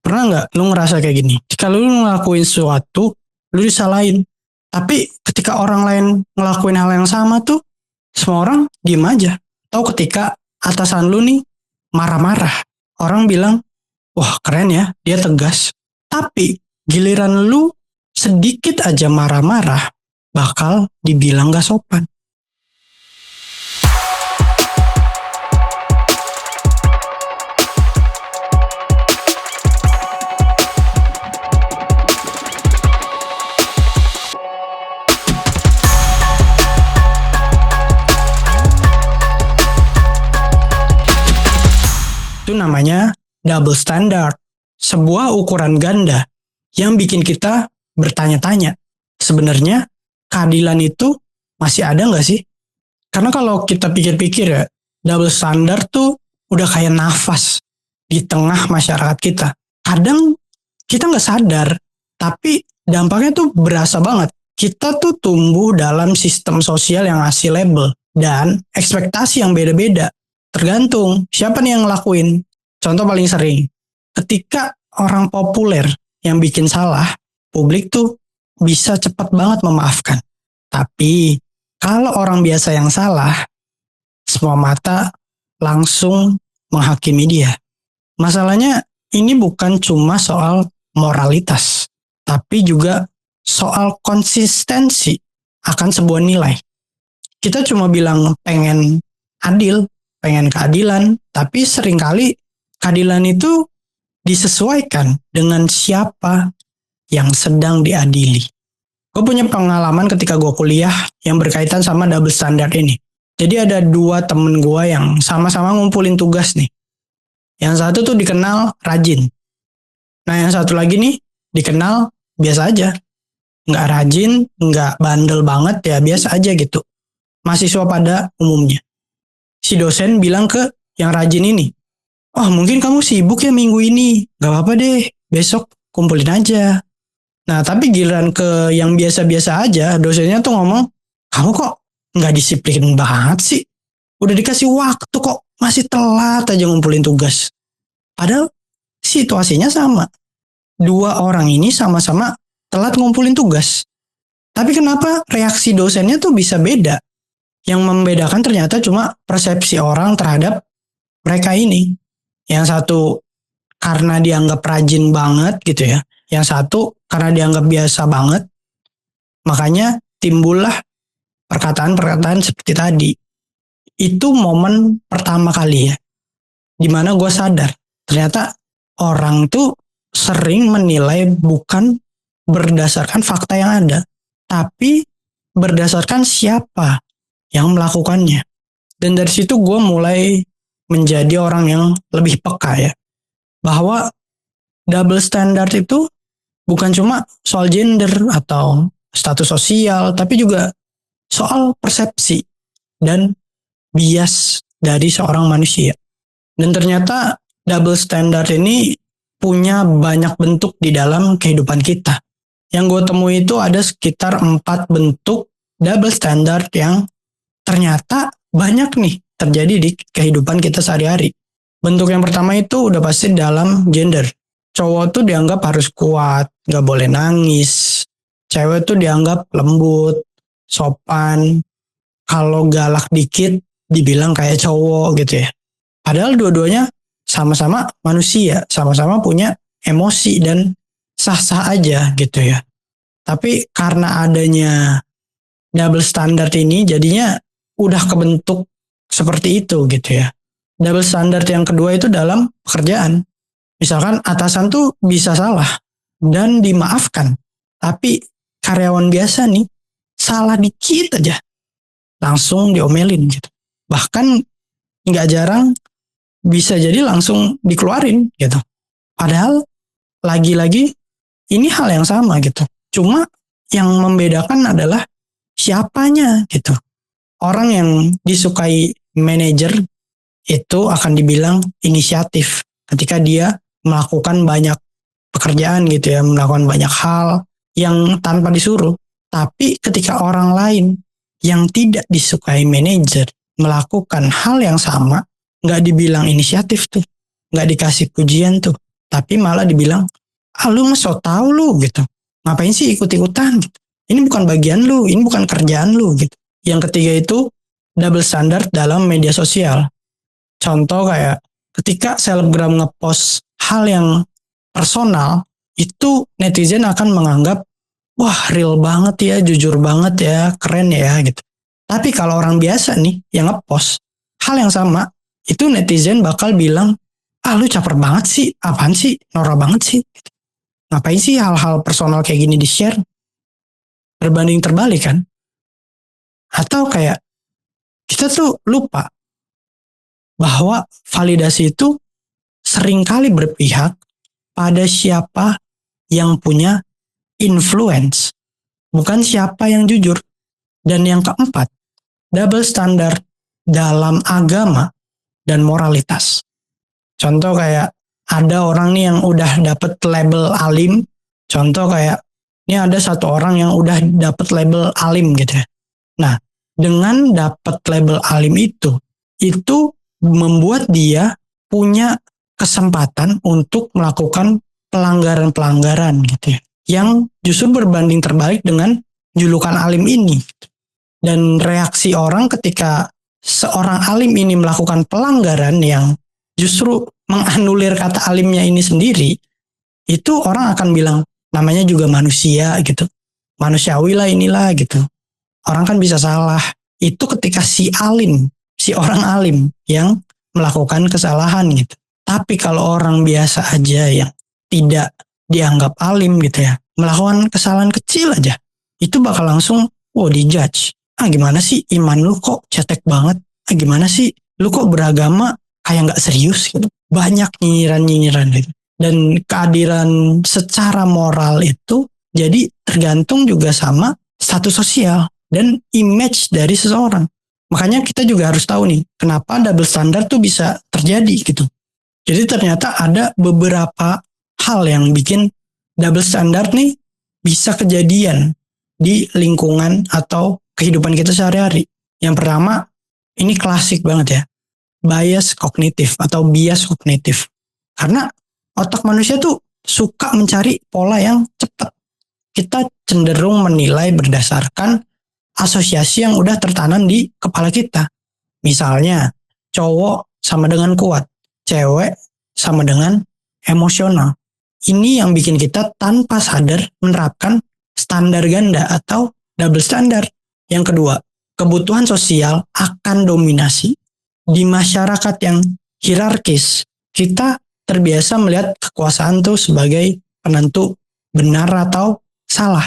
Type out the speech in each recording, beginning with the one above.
Pernah nggak lu ngerasa kayak gini? Ketika lu ngelakuin sesuatu, lu disalahin. Tapi ketika orang lain ngelakuin hal yang sama tuh, semua orang diem aja. Atau ketika atasan lu nih marah-marah, orang bilang, wah keren ya, dia tegas. Tapi giliran lu sedikit aja marah-marah, bakal dibilang gak sopan. Itu namanya double standard. Sebuah ukuran ganda yang bikin kita bertanya-tanya. Sebenarnya keadilan itu masih ada nggak sih? Karena kalau kita pikir-pikir ya, double standard tuh udah kayak nafas di tengah masyarakat kita. Kadang kita nggak sadar, tapi dampaknya tuh berasa banget. Kita tuh tumbuh dalam sistem sosial yang ngasih label dan ekspektasi yang beda-beda. Tergantung siapa nih yang ngelakuin. Contoh paling sering, ketika orang populer yang bikin salah, publik tuh bisa cepat banget memaafkan. Tapi kalau orang biasa yang salah, semua mata langsung menghakimi dia. Masalahnya ini bukan cuma soal moralitas, tapi juga soal konsistensi akan sebuah nilai. Kita cuma bilang pengen adil, pengen keadilan, tapi seringkali keadilan itu disesuaikan dengan siapa yang sedang diadili. Gue punya pengalaman ketika gue kuliah yang berkaitan sama double standard ini. Jadi ada dua temen gue yang sama-sama ngumpulin tugas nih. Yang satu tuh dikenal rajin. Nah yang satu lagi nih dikenal biasa aja. Nggak rajin, nggak bandel banget ya, biasa aja gitu. Mahasiswa pada umumnya. Si dosen bilang ke yang rajin ini, oh mungkin kamu sibuk ya minggu ini, gak apa-apa deh, besok kumpulin aja. Nah tapi giliran ke yang biasa-biasa aja, dosennya tuh ngomong, kamu kok gak disiplin banget sih? Udah dikasih waktu kok, masih telat aja ngumpulin tugas. Padahal situasinya sama. Dua orang ini sama-sama telat ngumpulin tugas. Tapi kenapa reaksi dosennya tuh bisa beda? Yang membedakan ternyata cuma persepsi orang terhadap mereka ini. Yang satu karena dianggap rajin banget gitu ya. Yang satu karena dianggap biasa banget. Makanya timbullah perkataan-perkataan seperti tadi. Itu momen pertama kali ya. Dimana gue sadar. Ternyata orang tuh sering menilai bukan berdasarkan fakta yang ada. Tapi berdasarkan siapa yang melakukannya. Dan dari situ gue mulai menjadi orang yang lebih peka ya. Bahwa double standard itu bukan cuma soal gender atau status sosial, tapi juga soal persepsi dan bias dari seorang manusia. Dan ternyata double standard ini punya banyak bentuk di dalam kehidupan kita. Yang gue temui itu ada sekitar 4 bentuk double standard yang ternyata banyak nih terjadi di kehidupan kita sehari-hari. Bentuk yang pertama itu udah pasti dalam gender. Cowok tuh dianggap harus kuat, gak boleh nangis. Cewek tuh dianggap lembut, sopan. Kalau galak dikit dibilang kayak cowok gitu ya. Padahal dua-duanya sama-sama manusia, sama-sama punya emosi dan sah-sah aja gitu ya. Tapi karena adanya double standard ini jadinya udah kebentuk seperti itu gitu ya. Double standard yang kedua itu dalam pekerjaan. Misalkan atasan tuh bisa salah dan dimaafkan. Tapi karyawan biasa nih salah dikit aja langsung diomelin gitu. Bahkan nggak jarang bisa jadi langsung dikeluarin gitu. Padahal lagi-lagi ini hal yang sama gitu. Cuma yang membedakan adalah siapanya gitu. Orang yang disukai manajer itu akan dibilang inisiatif ketika dia melakukan banyak pekerjaan gitu ya, melakukan banyak hal yang tanpa disuruh. Tapi ketika orang lain yang tidak disukai manajer melakukan hal yang sama, nggak dibilang inisiatif tuh, nggak dikasih pujian tuh, tapi malah dibilang, lu mah so tau lu gitu. Ngapain sih ikut-ikutan gitu. Ini bukan bagian lu, ini bukan kerjaan lu gitu. Yang ketiga itu double standard dalam media sosial. Contoh kayak ketika selebgram ngepost hal yang personal, itu netizen akan menganggap, wah real banget ya, jujur banget ya, keren ya gitu. Tapi kalau orang biasa nih yang ngepost hal yang sama, itu netizen bakal bilang, lu caper banget sih, apaan sih, norak banget sih. Ngapain sih hal-hal personal kayak gini di-share? Berbanding terbalik kan? Atau kayak kita tuh lupa bahwa validasi itu seringkali berpihak pada siapa yang punya influence, bukan siapa yang jujur. Dan yang keempat, double standard dalam agama dan moralitas. Contoh kayak ada orang nih yang udah dapet label alim. Contoh kayak ini ada satu orang yang udah dapet label alim gitu ya. Nah, dengan dapet label alim itu membuat dia punya kesempatan untuk melakukan pelanggaran-pelanggaran gitu ya. Yang justru berbanding terbalik dengan julukan alim ini. Dan reaksi orang ketika seorang alim ini melakukan pelanggaran yang justru menganulir kata alimnya ini sendiri, itu orang akan bilang, namanya juga manusia gitu. Manusiawi lah inilah gitu. Orang kan bisa salah. Itu ketika si orang alim yang melakukan kesalahan gitu. Tapi kalau orang biasa aja yang tidak dianggap alim gitu ya, melakukan kesalahan kecil aja, itu bakal langsung, dijudge. Gimana sih iman lu kok cetek banget? Gimana sih lu kok beragama kayak gak serius gitu. Banyak nyinyiran-nyinyiran gitu. Dan keadilan secara moral itu jadi tergantung juga sama status sosial dan image dari seseorang. Makanya kita juga harus tahu nih, kenapa double standard tuh bisa terjadi gitu. Jadi ternyata ada beberapa hal yang bikin double standard nih bisa kejadian di lingkungan atau kehidupan kita sehari-hari. Yang pertama, ini klasik banget ya, bias kognitif atau bias kognitif. Karena otak manusia tuh suka mencari pola yang cepat. Kita cenderung menilai berdasarkan asosiasi yang udah tertanam di kepala kita. Misalnya, cowok sama dengan kuat, cewek sama dengan emosional. Ini yang bikin kita tanpa sadar menerapkan standar ganda atau double standard. Yang kedua, kebutuhan sosial akan dominasi. Di masyarakat yang hierarkis, kita terbiasa melihat kekuasaan tuh sebagai penentu benar atau salah.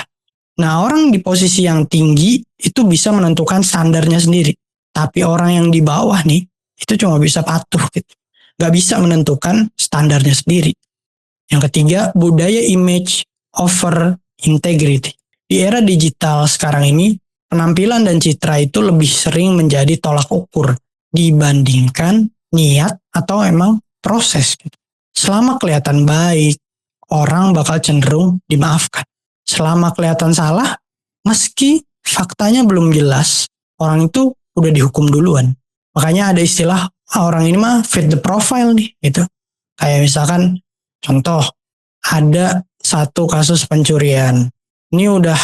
Nah, orang di posisi yang tinggi itu bisa menentukan standarnya sendiri. Tapi orang yang di bawah nih, itu cuma bisa patuh gitu. Gak bisa menentukan standarnya sendiri. Yang ketiga, budaya image over integrity. Di era digital sekarang ini, penampilan dan citra itu lebih sering menjadi tolak ukur dibandingkan niat atau emang proses gitu. Selama kelihatan baik, orang bakal cenderung dimaafkan. Selama kelihatan salah, meski faktanya belum jelas, orang itu udah dihukum duluan. Makanya ada istilah, orang ini mah fit the profile nih gitu. Kayak misalkan, contoh, ada satu kasus pencurian. Ini udah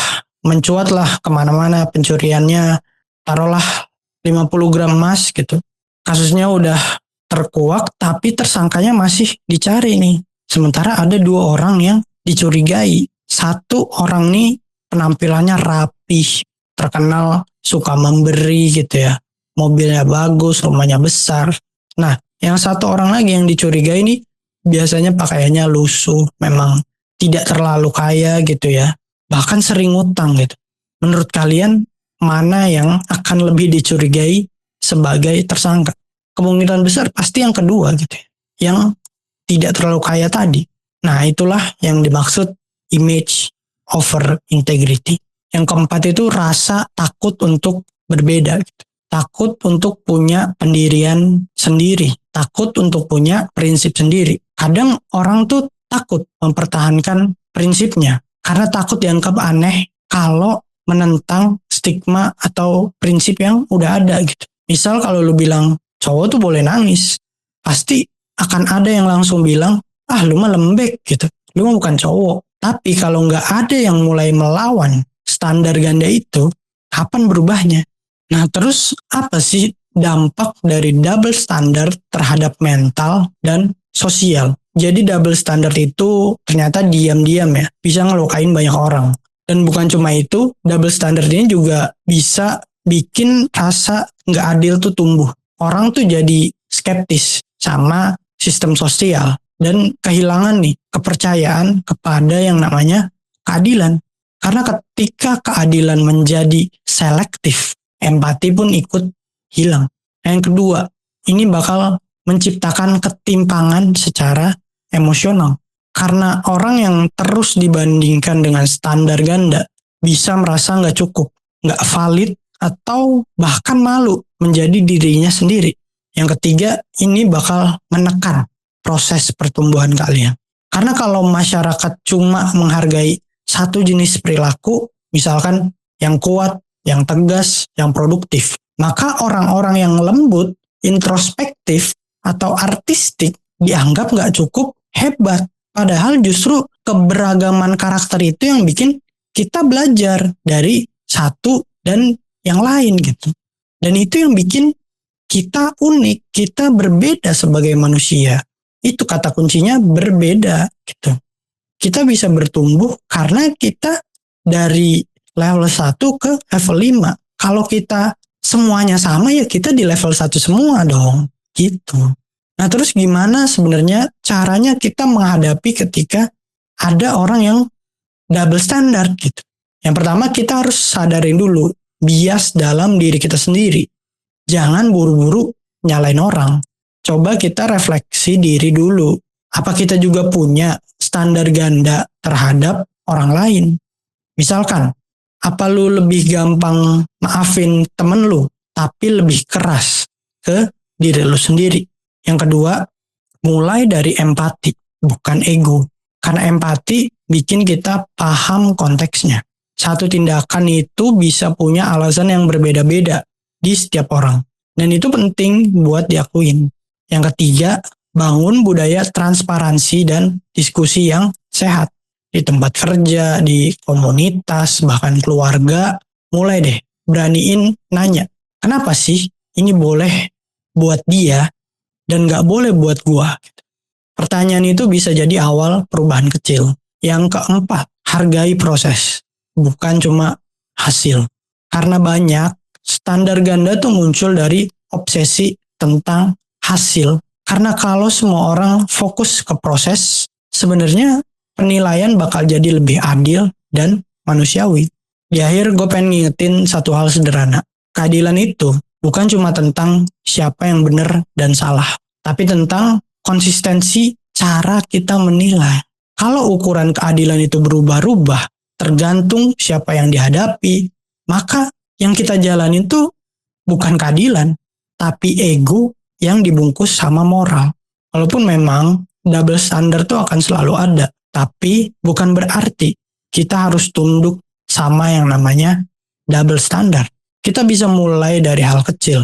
mencuat lah kemana-mana pencuriannya, taruhlah 50 gram emas gitu. Kasusnya udah terkuak, tapi tersangkanya masih dicari nih. Sementara ada 2 orang yang dicurigai. Satu orang nih penampilannya rapih, terkenal suka memberi gitu ya. Mobilnya bagus, rumahnya besar. Nah, yang satu orang lagi yang dicurigai nih biasanya pakaiannya lusuh, memang tidak terlalu kaya gitu ya. Bahkan sering ngutang gitu. Menurut kalian mana yang akan lebih dicurigai sebagai tersangka? Kemungkinan besar pasti yang kedua gitu ya. Yang tidak terlalu kaya tadi. Nah, itulah yang dimaksud image over integrity. Yang keempat itu rasa takut untuk berbeda gitu. Takut untuk punya pendirian sendiri. Takut untuk punya prinsip sendiri. Kadang orang tuh takut mempertahankan prinsipnya. Karena takut dianggap aneh kalau menentang stigma atau prinsip yang udah ada gitu. Misal kalau lu bilang cowok tuh boleh nangis, pasti akan ada yang langsung bilang, lu mah lembek gitu, lu mah bukan cowok. Tapi kalau nggak ada yang mulai melawan standar ganda itu, kapan berubahnya? Nah terus apa sih dampak dari double standard terhadap mental dan sosial? Jadi double standard itu ternyata diam-diam ya, bisa ngelukain banyak orang. Dan bukan cuma itu, double standard ini juga bisa bikin rasa nggak adil tuh tumbuh. Orang tuh jadi skeptis sama sistem sosial dan kehilangan nih kepercayaan kepada yang namanya keadilan. Karena ketika keadilan menjadi selektif, empati pun ikut hilang. Yang kedua, ini bakal menciptakan ketimpangan secara emosional. Karena orang yang terus dibandingkan dengan standar ganda bisa merasa nggak cukup, nggak valid, atau bahkan malu menjadi dirinya sendiri. Yang ketiga, ini bakal menekan proses pertumbuhan kalian. Karena kalau masyarakat cuma menghargai satu jenis perilaku, misalkan yang kuat, yang tegas, yang produktif, maka orang-orang yang lembut, introspektif, atau artistik dianggap nggak cukup hebat. Padahal justru keberagaman karakter itu yang bikin kita belajar dari satu dan yang lain gitu. Dan itu yang bikin kita unik, kita berbeda sebagai manusia. Itu kata kuncinya berbeda gitu. Kita bisa bertumbuh karena kita dari level 1 ke level 5. Kalau kita semuanya sama ya kita di level 1 semua dong gitu. Nah terus gimana sebenarnya caranya kita menghadapi ketika ada orang yang double standard gitu. Yang pertama kita harus sadarin dulu bias dalam diri kita sendiri. Jangan buru-buru nyalain orang. Coba kita refleksi diri dulu. Apa kita juga punya standar ganda terhadap orang lain? Misalkan, apa lu lebih gampang maafin temen lu, tapi lebih keras ke diri lu sendiri? Yang kedua, mulai dari empati, bukan ego. Karena empati bikin kita paham konteksnya. Satu tindakan itu bisa punya alasan yang berbeda-beda di setiap orang. Dan itu penting buat diakuin. Yang ketiga, bangun budaya transparansi dan diskusi yang sehat. Di tempat kerja, di komunitas, bahkan keluarga, mulai deh beraniin nanya. Kenapa sih ini boleh buat dia dan gak boleh buat gua? Pertanyaan itu bisa jadi awal perubahan kecil. Yang keempat, hargai proses, bukan cuma hasil. Karena banyak standar ganda tuh muncul dari obsesi tentang hasil. Karena kalau semua orang fokus ke proses, sebenarnya penilaian bakal jadi lebih adil dan manusiawi. Di akhir gue pengen ngingetin satu hal sederhana. Keadilan itu bukan cuma tentang siapa yang benar dan salah, tapi tentang konsistensi cara kita menilai. Kalau ukuran keadilan itu berubah-ubah, tergantung siapa yang dihadapi, maka yang kita jalanin tuh bukan keadilan, tapi ego yang dibungkus sama moral. Walaupun memang double standard tuh akan selalu ada, tapi bukan berarti kita harus tunduk sama yang namanya double standard. Kita bisa mulai dari hal kecil,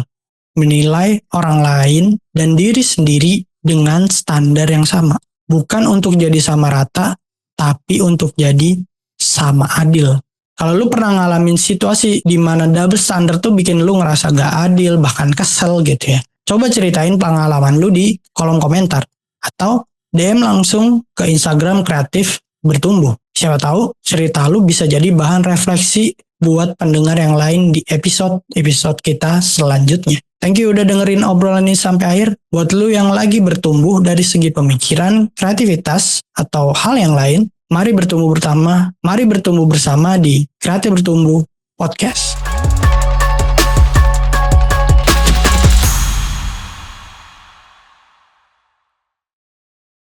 menilai orang lain dan diri sendiri dengan standar yang sama. Bukan untuk jadi sama rata, tapi untuk jadi sama adil. Kalau lu pernah ngalamin situasi di mana double standard tuh bikin lu ngerasa gak adil, bahkan kesel gitu ya. Coba ceritain pengalaman lu di kolom komentar. Atau DM langsung ke Instagram Kreatif Bertumbuh. Siapa tahu cerita lu bisa jadi bahan refleksi buat pendengar yang lain di episode kita selanjutnya. Thank you udah dengerin obrolan ini sampai akhir. Buat lu yang lagi bertumbuh dari segi pemikiran, kreativitas, atau hal yang lain, mari bertumbuh bersama di Kreatif Bertumbuh Podcast.